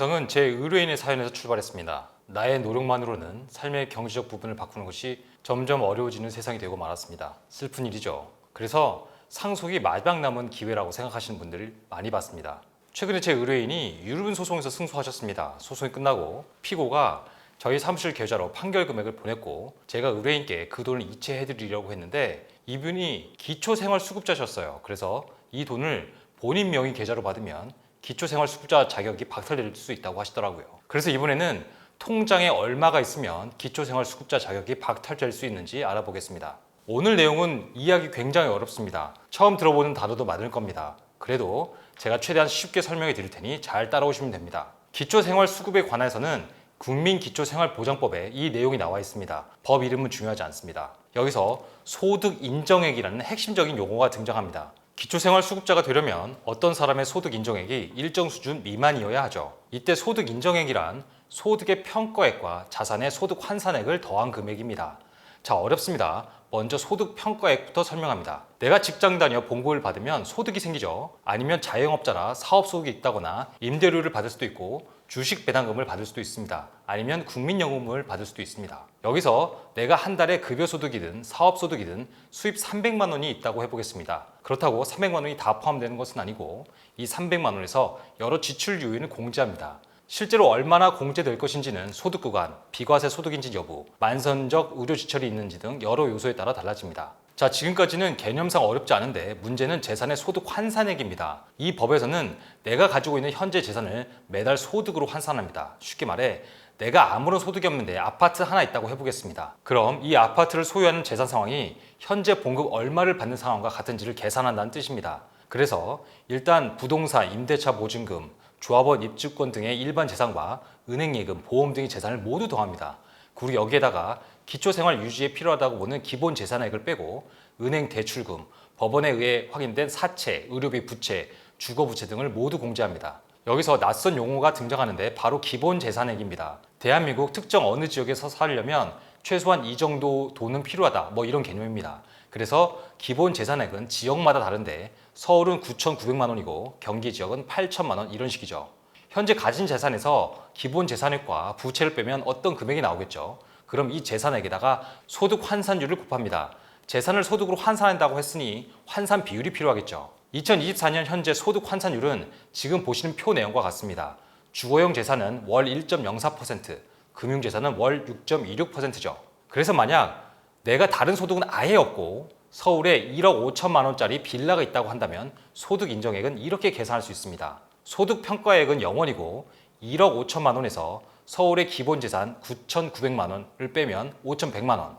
영상은 제 의뢰인의 사연에서 출발했습니다. 나의 노력만으로는 삶의 경제적 부분을 바꾸는 것이 점점 어려워지는 세상이 되고 말았습니다. 슬픈 일이죠. 그래서 상속이 마지막 남은 기회라고 생각하시는 분들을 많이 봤습니다. 최근에 제 의뢰인이 유류분 소송에서 승소하셨습니다. 소송이 끝나고 피고가 저희 사무실 계좌로 판결 금액을 보냈고 제가 의뢰인께 그 돈을 이체해드리려고 했는데 이분이 기초생활수급자셨어요. 그래서 이 돈을 본인 명의 계좌로 받으면 기초생활수급자 자격이 박탈될 수 있다고 하시더라고요. 그래서 이번에는 통장에 얼마가 있으면 기초생활수급자 자격이 박탈될 수 있는지 알아보겠습니다. 오늘 내용은 이해하기 굉장히 어렵습니다. 처음 들어보는 단어도 많을 겁니다. 그래도 제가 최대한 쉽게 설명해 드릴 테니 잘 따라오시면 됩니다. 기초생활수급에 관해서는 국민기초생활보장법에 이 내용이 나와 있습니다. 법 이름은 중요하지 않습니다. 여기서 소득인정액이라는 핵심적인 용어가 등장합니다. 기초생활수급자가 되려면 어떤 사람의 소득 인정액이 일정 수준 미만이어야 하죠. 이때 소득 인정액이란 소득의 평가액과 자산의 소득 환산액을 더한 금액입니다. 자, 어렵습니다. 먼저 소득 평가액부터 설명합니다. 내가 직장 다녀 봉급을 받으면 소득이 생기죠. 아니면 자영업자라 사업소득이 있다거나 임대료를 받을 수도 있고 주식 배당금을 받을 수도 있습니다. 아니면 국민연금을 받을 수도 있습니다. 여기서 내가 한 달에 급여소득이든 사업소득이든 수입 300만 원이 있다고 해보겠습니다. 그렇다고 300만 원이 다 포함되는 것은 아니고 이 300만 원에서 여러 지출 요인을 공제합니다. 실제로 얼마나 공제될 것인지는 소득 구간, 비과세 소득인지 여부, 만선적 의료 지출이 있는지 등 여러 요소에 따라 달라집니다. 자, 지금까지는 개념상 어렵지 않은데 문제는 재산의 소득 환산액입니다. 이 법에서는 내가 가지고 있는 현재 재산을 매달 소득으로 환산합니다. 쉽게 말해 내가 아무런 소득이 없는데 아파트 하나 있다고 해보겠습니다. 그럼 이 아파트를 소유하는 재산 상황이 현재 봉급 얼마를 받는 상황과 같은지를 계산한다는 뜻입니다. 그래서 일단 부동산, 임대차 보증금, 조합원 입주권 등의 일반 재산과 은행예금, 보험 등의 재산을 모두 더합니다. 그리고 여기에다가 기초생활 유지에 필요하다고 보는 기본 재산액을 빼고 은행 대출금, 법원에 의해 확인된 사채, 의료비 부채, 주거부채 등을 모두 공제합니다. 여기서 낯선 용어가 등장하는데 바로 기본 재산액입니다. 대한민국 특정 어느 지역에서 살려면 최소한 이 정도 돈은 필요하다, 이런 개념입니다. 그래서 기본 재산액은 지역마다 다른데 서울은 9,900만 원이고 경기 지역은 8천만 원 이런 식이죠. 현재 가진 재산에서 기본 재산액과 부채를 빼면 어떤 금액이 나오겠죠. 그럼 이 재산액에다가 소득 환산율을 곱합니다. 재산을 소득으로 환산한다고 했으니 환산 비율이 필요하겠죠. 2024년 현재 소득 환산율은 지금 보시는 표 내용과 같습니다. 주거용 재산은 월 1.04%, 금융재산은 월 6.26%죠. 그래서 만약 내가 다른 소득은 아예 없고 서울에 1억 5천만 원짜리 빌라가 있다고 한다면 소득 인정액은 이렇게 계산할 수 있습니다. 소득 평가액은 0원이고 1억 5천만 원에서 서울의 기본 재산 9,900만 원을 빼면 5,100만 원.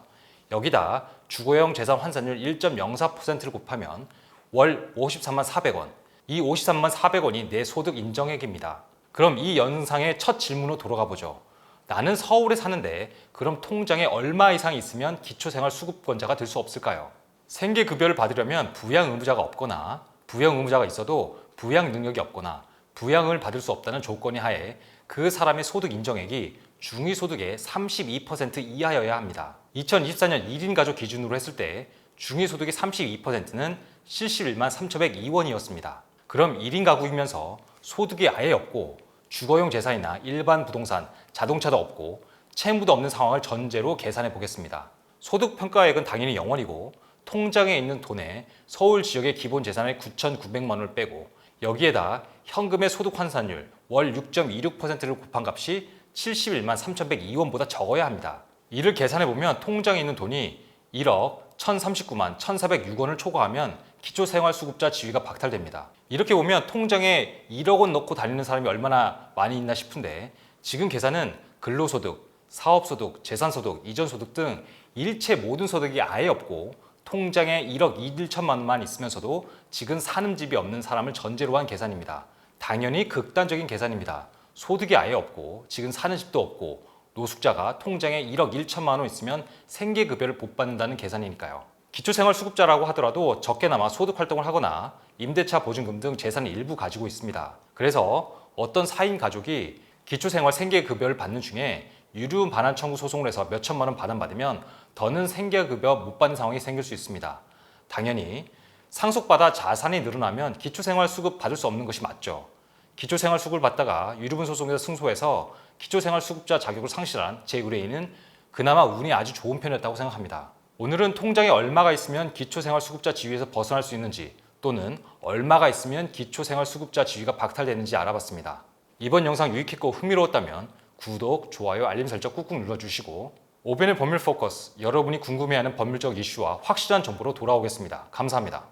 여기다 주거용 재산 환산율 1.04%를 곱하면 월 53만 400원. 이 53만 400원이 내 소득 인정액입니다. 그럼 이 영상의 첫 질문으로 돌아가 보죠. 나는 서울에 사는데 그럼 통장에 얼마 이상 있으면 기초생활수급권자가 될 수 없을까요? 생계급여를 받으려면 부양의무자가 없거나 부양의무자가 있어도 부양 능력이 없거나 부양을 받을 수 없다는 조건이 하에 그 사람의 소득 인정액이 중위소득의 32% 이하여야 합니다. 2024년 1인 가족 기준으로 했을 때 중위소득의 32%는 71만 3,102원이었습니다. 그럼 1인 가구이면서 소득이 아예 없고 주거용 재산이나 일반 부동산, 자동차도 없고 채무도 없는 상황을 전제로 계산해 보겠습니다. 소득 평가액은 당연히 0원이고 통장에 있는 돈에 서울 지역의 기본 재산의 9,900만 원을 빼고 여기에다 현금의 소득 환산율 월 6.26%를 곱한 값이 71만 3,102원보다 적어야 합니다. 이를 계산해 보면 통장에 있는 돈이 1억 1,039만 1,406원을 초과하면 기초생활수급자 지위가 박탈됩니다. 이렇게 보면 통장에 1억 원 넣고 다니는 사람이 얼마나 많이 있나 싶은데 지금 계산은 근로소득, 사업소득, 재산소득, 이전소득 등 일체 모든 소득이 아예 없고 통장에 1억 1천만 원만 있으면서도 지금 사는 집이 없는 사람을 전제로 한 계산입니다. 당연히 극단적인 계산입니다. 소득이 아예 없고 지금 사는 집도 없고 노숙자가 통장에 1억 1천만 원 있으면 생계급여를 못 받는다는 계산이니까요. 기초생활수급자라고 하더라도 적게나마 소득활동을 하거나 임대차 보증금 등 재산을 일부 가지고 있습니다. 그래서 어떤 4인 가족이 기초생활 생계급여를 받는 중에 유류분 반환 청구 소송을 해서 몇 천만 원 반환받으면 더는 생계급여 못 받는 상황이 생길 수 있습니다. 당연히 상속받아 자산이 늘어나면 기초생활수급 받을 수 없는 것이 맞죠. 기초생활수급을 받다가 유류분 소송에서 승소해서 기초생활수급자 자격을 상실한 제 의뢰인은 그나마 운이 아주 좋은 편이었다고 생각합니다. 오늘은 통장에 얼마가 있으면 기초생활수급자 지위에서 벗어날 수 있는지, 또는 얼마가 있으면 기초생활수급자 지위가 박탈되는지 알아봤습니다. 이번 영상 유익했고 흥미로웠다면 구독, 좋아요, 알림 설정 꾹꾹 눌러주시고, 오벤의 법률 포커스, 여러분이 궁금해하는 법률적 이슈와 확실한 정보로 돌아오겠습니다. 감사합니다.